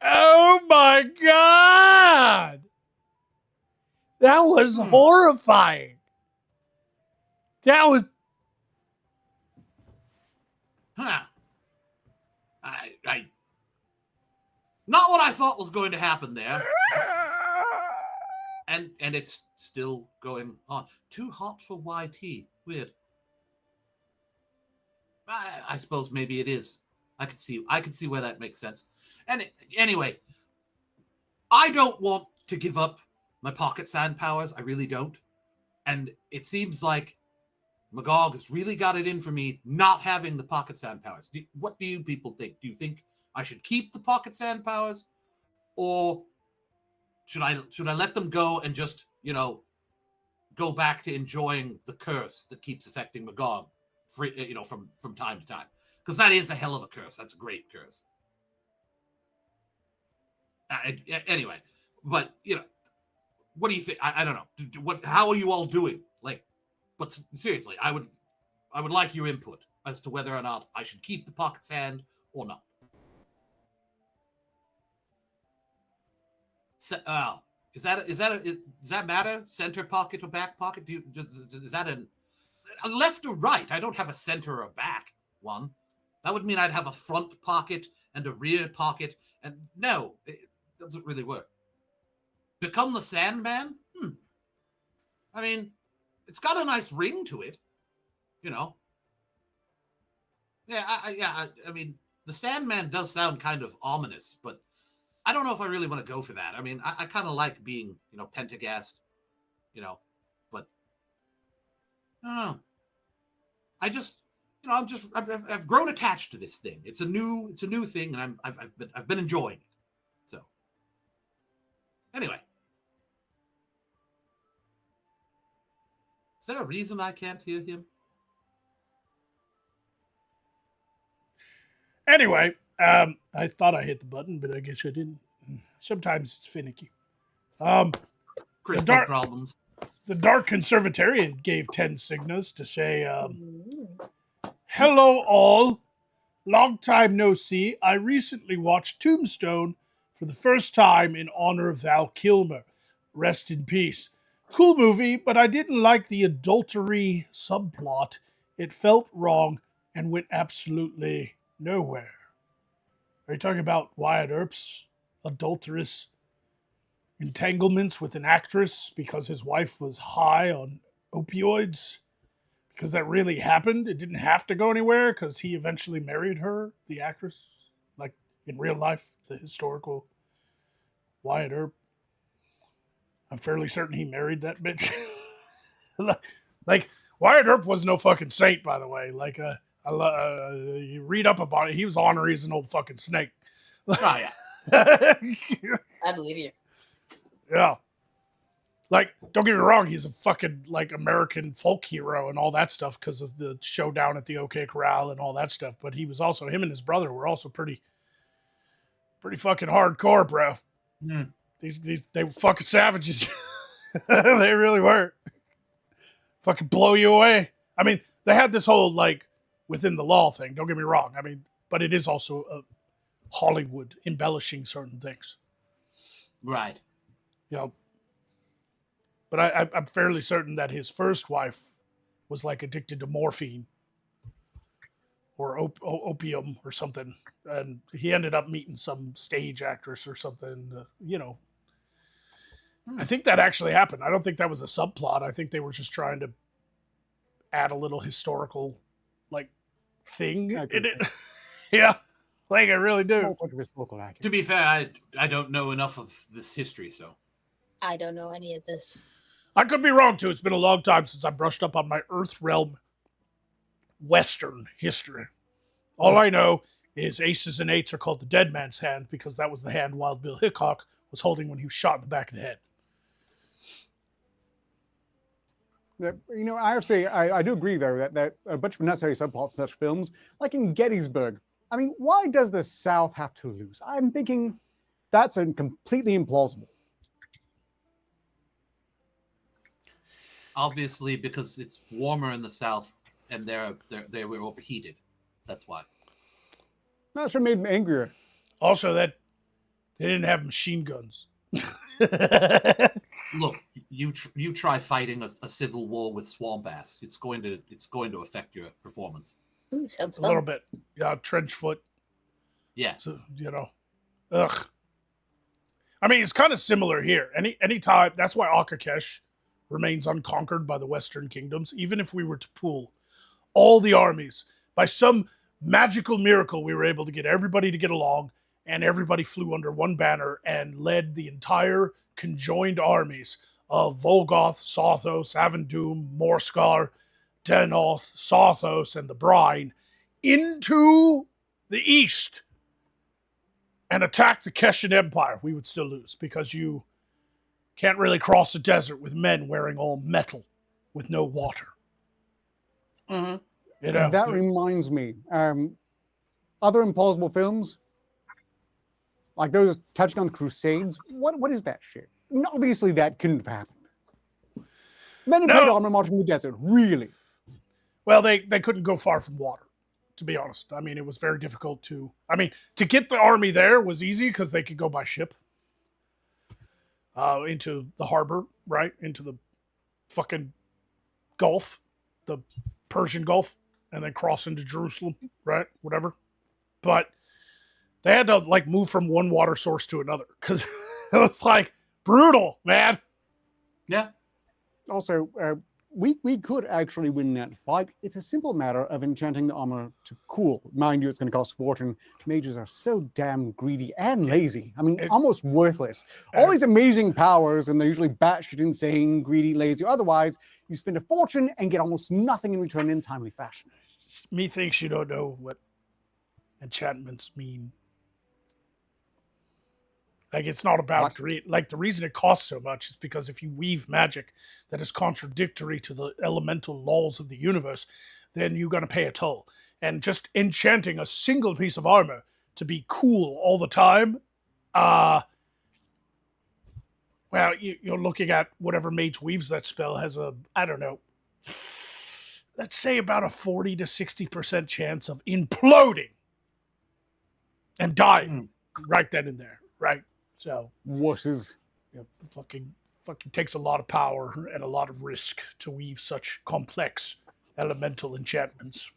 Oh my god! That was horrifying. That was. Huh. I not what I thought was going to happen there. And it's still going on. Too hot for YT. Weird. I suppose maybe it is. I could see where that makes sense. And anyway, I don't want to give up my pocket sand powers. I really don't. And it seems like Magog has really got it in for me not having the pocket sand powers. What do you people think? Do you think I should keep the pocket sand powers, or should I let them go and just, go back to enjoying the curse that keeps affecting Magog, from time to time? Because that is a hell of a curse. That's a great curse. Anyway, but what do you think? I don't know. How are you all doing? But seriously, I would like your input as to whether or not I should keep the pocket sand or not. Does that matter? Center pocket or back pocket? Is that a left or right? I don't have a center or a back one. That would mean I'd have a front pocket and a rear pocket, and no, it doesn't really work. Become the Sandman? I mean, it's got a nice ring to it, Yeah, I mean, the Sandman does sound kind of ominous, but I don't know if I really want to go for that. I mean, I kind of like being, pentagast, but I don't know. I just, I've grown attached to this thing. It's a new thing, and I've been enjoying it. So, anyway, is there a reason I can't hear him? Anyway, I thought I hit the button, but I guess I didn't. Sometimes it's finicky. Crystal problems. The Dark Conservatarian gave 10 signas to say, hello all. Long time no see. I recently watched Tombstone for the first time in honor of Val Kilmer. Rest in peace. Cool movie, but I didn't like the adultery subplot. It felt wrong and went absolutely nowhere. Are you talking about Wyatt Earp's adulterous entanglements with an actress because his wife was high on opioids? Because that really happened? It didn't have to go anywhere because he eventually married her, the actress? Like, in real life, the historical Wyatt Earp. I'm fairly certain he married that bitch. Like, Wyatt Earp was no fucking saint, by the way. Like, you read up about it, he was ornery as an old fucking snake. Oh, yeah. I believe you. Yeah. Like, don't get me wrong, he's a fucking, like, American folk hero and all that stuff because of the showdown at the OK Corral and all that stuff. But he was also, him and his brother were also pretty fucking hardcore, bro. Mm. They were fucking savages. They really were. Fucking blow you away. I mean, they had this whole, like, within the law thing, don't get me wrong. I mean, but it is also Hollywood embellishing certain things. Right. You know, but I'm fairly certain that his first wife was like addicted to morphine or opium or something. And he ended up meeting some stage actress or something, you know. I think that actually happened. I don't think that was a subplot. I think they were just trying to add a little historical, like, thing in it. Yeah. Like, I really do. To be fair, I don't know enough of this history, so. I don't know any of this. I could be wrong, too. It's been a long time since I brushed up on my Earth Realm Western history. All I know is aces and eights are called the dead man's hand because that was the hand Wild Bill Hickok was holding when he was shot in the back of the head. You know, I have to say, I do agree, though, that a bunch of necessary subplots in such films, like in Gettysburg, I mean, why does the South have to lose? I'm thinking that's completely implausible. Obviously, because it's warmer in the South and they were overheated. That's why. That's what made them angrier. Also, that they didn't have machine guns. Look, you try fighting a civil war with swamp ass. It's going to affect your performance. Ooh, sounds fun. A little bit. Yeah, trench foot. Yeah. So, you know. Ugh. I mean, it's kind of similar here. Any time, that's why Akakesh remains unconquered by the Western kingdoms. Even if we were to pool all the armies, by some magical miracle, we were able to get everybody to get along, and everybody flew under one banner and led the entire conjoined armies of Volgoth, Sothos, Avendoom, Morskar, Denoth, Sothos, and the Brine into the east and attack the Keshan Empire. We would still lose because you can't really cross a desert with men wearing all metal with no water. Mm-hmm. You know, that reminds me, other implausible films, like those touching on the Crusades, what is that shit? And obviously that couldn't have happened. Men in plate armor marching in the desert, really? Well, they couldn't go far from water, to be honest. I mean, it was very difficult to get the army there was easy because they could go by ship into the harbor, right? Into the fucking Gulf, the Persian Gulf, and then cross into Jerusalem, right? Whatever. But they had to, like, move from one water source to another because it was, like, brutal, man. Yeah. Also, we could actually win that fight. It's a simple matter of enchanting the armor to cool. Mind you, it's going to cost a fortune. Mages are so damn greedy and lazy. I mean, almost worthless. All these amazing powers, and they're usually batshit insane, greedy, lazy. Otherwise, you spend a fortune and get almost nothing in return in timely fashion. Methinks you don't know what enchantments mean. Like, it's not about greed. Like, the reason it costs so much is because if you weave magic that is contradictory to the elemental laws of the universe, then you're going to pay a toll. And just enchanting a single piece of armor to be cool all the time, Well, you're looking at whatever mage weaves that spell has a, I don't know, let's say about a 40 to 60% chance of imploding and dying right then and there, right? So, What is... fucking takes a lot of power and a lot of risk to weave such complex elemental enchantments.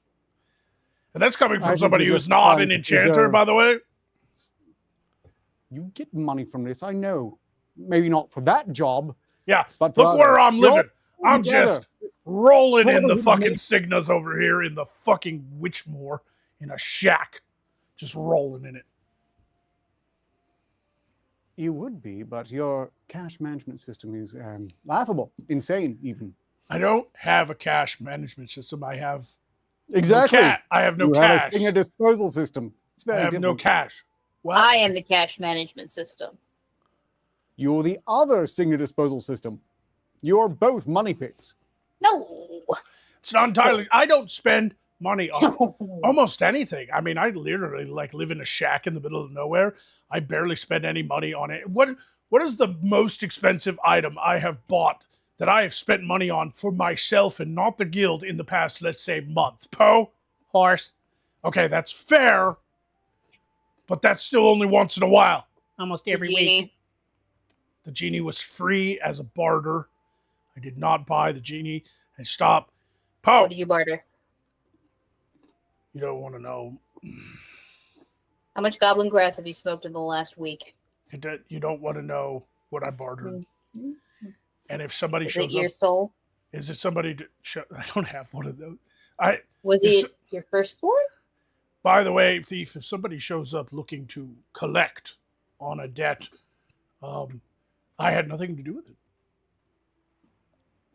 And that's coming from somebody who's not an enchanter, by the way. You get money from this, I know. Maybe not for that job. Yeah, but look where I'm living. I'm together. just rolling in the Brotherhood fucking makes- Signas over here in the fucking Witchmoor in a shack. Just rolling in it. You would be, but your cash management system is laughable, insane, even. I don't have a cash management system. I have Exactly. I have no you cash. have a Stinger disposal system. It's I very have different. no cash. What? I am the cash management system. You're the other Stinger disposal system. You're both money pits. No. It's not entirely. I don't spend money on No. almost anything. I mean, I literally live in a shack in the middle of nowhere. I barely spend any money on it. What is the most expensive item I have bought that I have spent money on for myself and not the guild in the past, let's say, month? Poe? Horse. Okay, that's fair, but that's still only once in a while. Almost The every genie. week. The genie was free as a barter. I did not buy the genie. And stop. Poe, What did you barter? you don't want to know. How much goblin grass have you smoked in the last week? You don't want to know what I bartered. Mhm. And if somebody Is shows it your up, soul? is it somebody? I don't have one of those. Was Is- it your first one? By the way, thief, if somebody shows up looking to collect on a debt, I had nothing to do with it.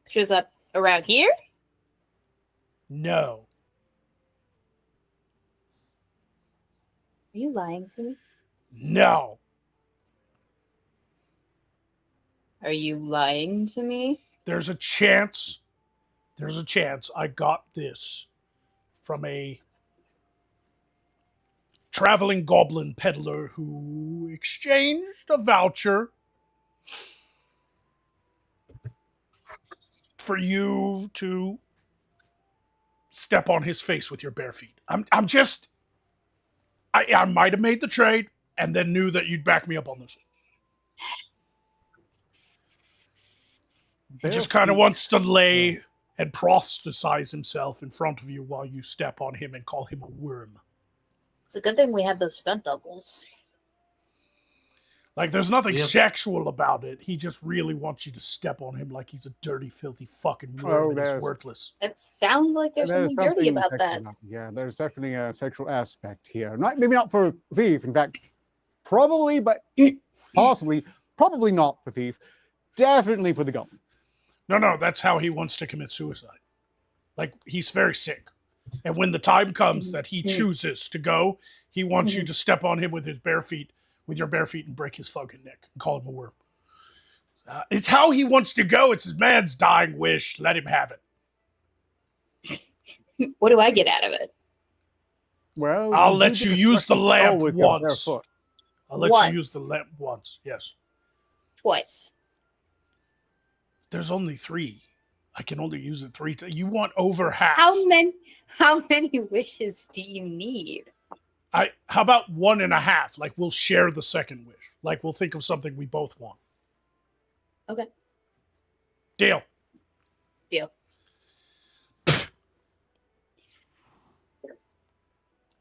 Shows up around here? No. Are you lying to me? No. Are you lying to me? There's a chance I got this from a traveling goblin peddler who exchanged a voucher for you to step on his face with your bare feet. I might have made the trade and then knew that you'd back me up on this. He just kind of wants to lay and proselytize himself in front of you while you step on him and call him a worm. It's a good thing we have those stunt doubles. Like, there's nothing Yeah. sexual about it. He just really wants you to step on him like he's a dirty, filthy fucking worm and he's there's- worthless. It sounds like there's something dirty about that. sexual Yeah, there's definitely a sexual aspect here. Maybe not for Thief, in fact, probably, but possibly, probably not for Thief. Definitely for the Goblin. No, that's how he wants to commit suicide. Like, he's very sick. And when the time comes that he chooses to go, he wants you to step on him with your bare feet, and break his fucking neck and call him a worm. It's how he wants to go. It's his man's dying wish. Let him have it. What do I get out of it? Well, I'll you let do you get to use the crush his skull lamp with your bare once. foot. I'll let Once. you use the lamp once. Yes. Twice. There's only 3. I can only use it 3 times. You want over half. How many wishes do you need? How about 1.5? Like, we'll share the second wish. Like, we'll think of something we both want. Okay. Deal. Deal.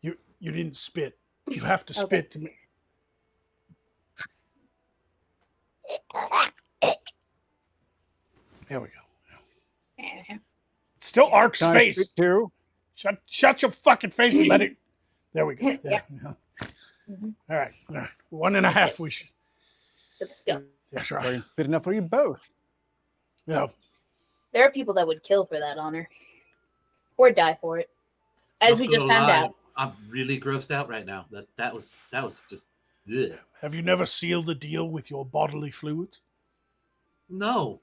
You didn't spit. You have to spit to me. There we go. Still Ark's Can I face. spit too? Shut your fucking face and let it. There we go. Yeah. Yeah. All right. 1.5 wishes. Let's go. That's Try right. and spit enough for you both. Yeah. There are people that would kill for that honor. Or die for it. As Not we just gonna found lie, out. I'm really grossed out right now. That was just ugh. Have you never sealed a deal with your bodily fluids? No.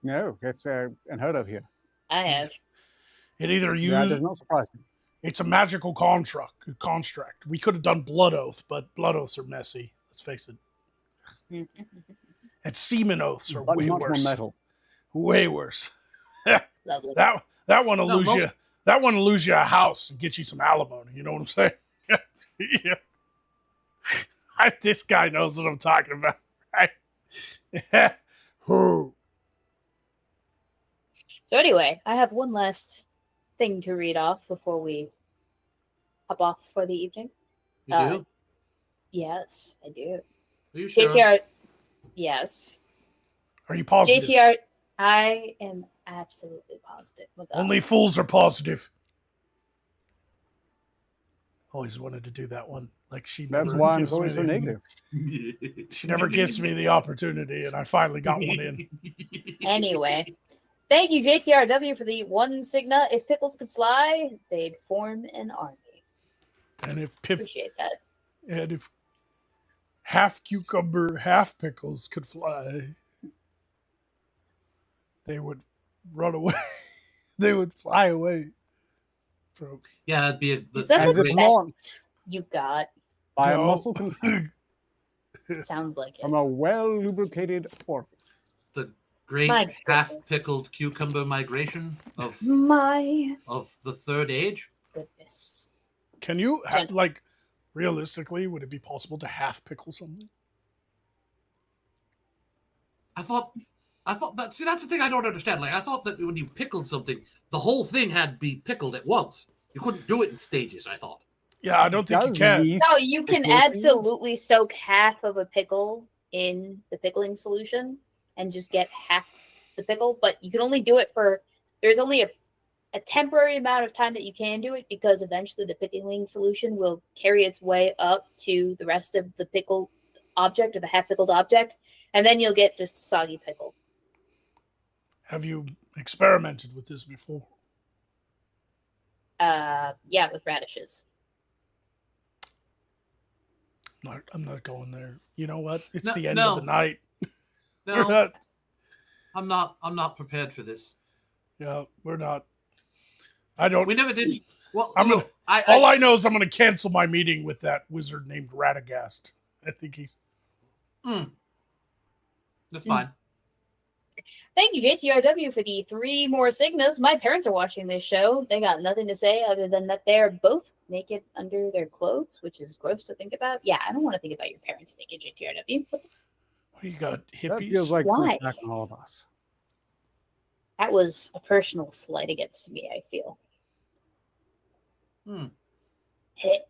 No, it's unheard of here. I have. It either That does not surprise me. It's a magical construct. We could have done blood oath, but blood oaths are messy. Let's face it. And semen oaths are but way much more worse. metal. Way worse. Lovely. That one will No, lose most- you. That one will lose you a house and get you some alimony. You know what I'm saying? Yeah. This guy knows what I'm talking about, right? Who? So anyway, I have one last thing to read off before we hop off for the evening. You do? Yes, I do. Are you sure? JTR, yes. Are you positive? JTR, I am absolutely positive. Look up. Only fools are positive. Always wanted to do that one. Like she. That's never why I'm gives me always so the- negative. She never gives me the opportunity, and I finally got one in. Anyway, thank you, JTRW, for the one Cigna. If pickles could fly, they'd form an army. And if Appreciate that. half cucumber, half pickles could fly, they would run away. They would fly away from. Yeah, it'd be Is that As the if best launched you got? by a No. muscle contract Sounds like it. from a well-lubricated orifice. the great My goodness. half-pickled cucumber migration of My the third age. goodness. Can you Can- like realistically? Would it be possible to half pickle something? I thought that. See, that's the thing I don't understand. Like, I thought that when you pickled something, the whole thing had to be pickled at once. You couldn't do it in stages. I thought. Yeah, I don't think you Does can. yeast No, you can pickle things? absolutely soak half of a pickle in the pickling solution and just get half the pickle, but you can only do it for there's only a temporary amount of time that you can do it because eventually the pickling solution will carry its way up to the rest of the pickled object or the half pickled object, and then you'll get just soggy pickle. Have you experimented with this before? Yeah, with radishes. I'm not going there. You know what? It's No, the end no. of the night. We're No, not. I'm not prepared for this. Yeah, we're not. I don't. We never did. Well, I'm look, all I know is I'm going to cancel my meeting with that wizard named Radagast. I think he's. That's fine. Thank you, JTRW, for the 3 more Cignas. My parents are watching this show. They got nothing to say other than that they're both naked under their clothes, which is gross to think about. Yeah, I don't want to think about your parents naked, JTRW. What you got, hippies? That feels like Why? an attack on all of us. That was a personal slight against me, I feel. Hit.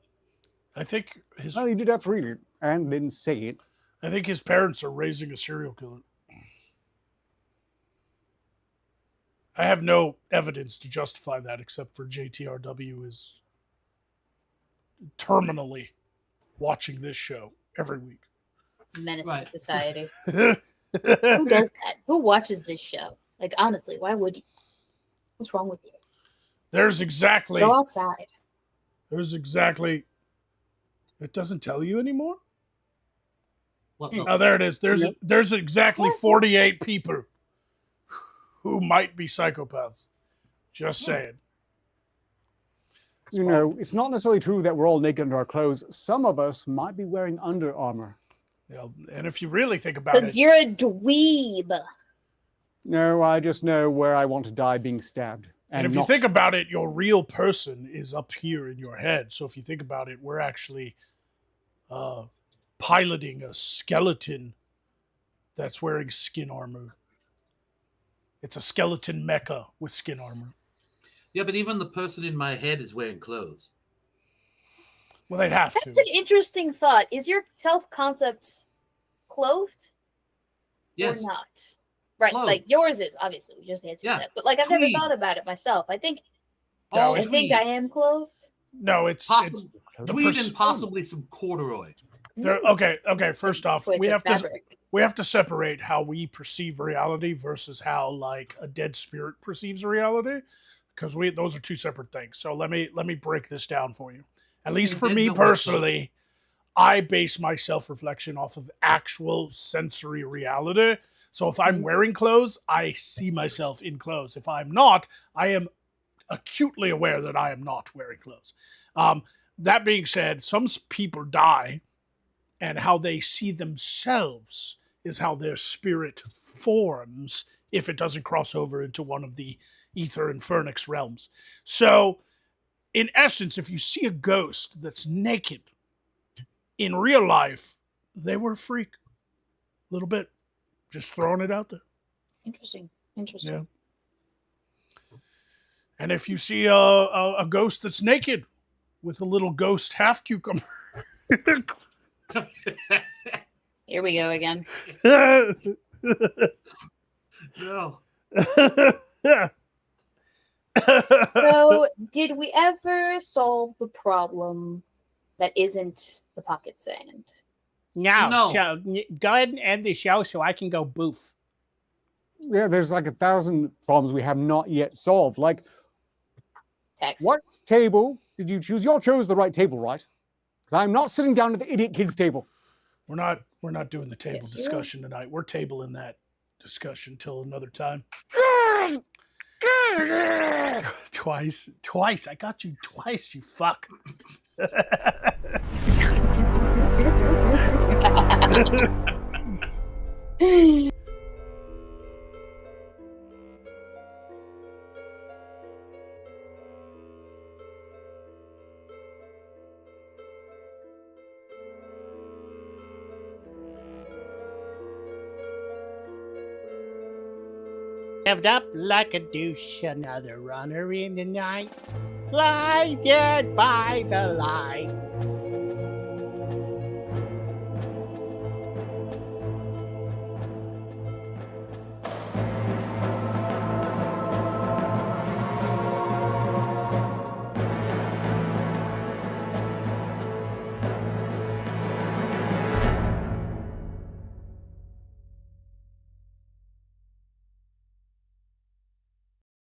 I think his. Well, you did have to read it and didn't say it. I think his parents are raising a serial killer. I have no evidence to justify that except for JTRW is terminally watching this show every week. Menace Right. to society. Who does that? Who watches this show? Like, honestly, why would you? What's wrong with you? There's exactly. Go outside. It doesn't tell you anymore? What, Oh, there it is. There's exactly 48 people who might be psychopaths. Just saying. You know, it's not necessarily true that we're all naked under our clothes. Some of us might be wearing under armor. You know, and if you really think about Because it, you're a dweeb. No, I just know where I want to die being stabbed. and if you not- think about it, your real person is up here in your head. So if you think about it, we're actually piloting a skeleton that's wearing skin armor. It's a skeleton mecha with skin armor. Yeah, but even the person in my head is wearing clothes. Well, they'd have That's to. an interesting thought. Is your self-concept clothed Yes. or not? Right, Clothed. like yours is, obviously. We just answered Yeah. that. But like, I've Tweed. never thought about it myself. I think All I tweed. think I am clothed. No, it's Possibly the tweed pers- and possibly some corduroy. okay. First off, Choice we of have to fabric. separate how we perceive reality versus how like a dead spirit perceives reality, because those are two separate things. So let me break this down for you. At least for Dead me don't wear personally, I base my self-reflection off of actual sensory reality. So if I'm wearing clothes, I see myself in clothes. If I'm not, I am acutely aware that I am not wearing clothes. That being said, some people die, and how they see themselves is how their spirit forms if it doesn't cross over into one of the ether and phoenix realms. So, in essence, if you see a ghost that's naked in real life, they were a freak. A little bit. Just throwing it out there. Interesting. Interesting. Yeah. And if you see a ghost that's naked with a little ghost half cucumber. Here we go again. No. So, did we ever solve the problem that isn't the pocket sand? No. So, go ahead and end the show so I can go boof. Yeah, there's like 1,000 problems we have not yet solved. Like, Texas. what table did you choose? Y'all chose the right table, right? Because I'm not sitting down at the idiot kids table. We're not doing the table discussion tonight. We're tabling that discussion till another time. Twice. I got you twice, you fuck. Revved up like a douche, another runner in the night, blinded by the light.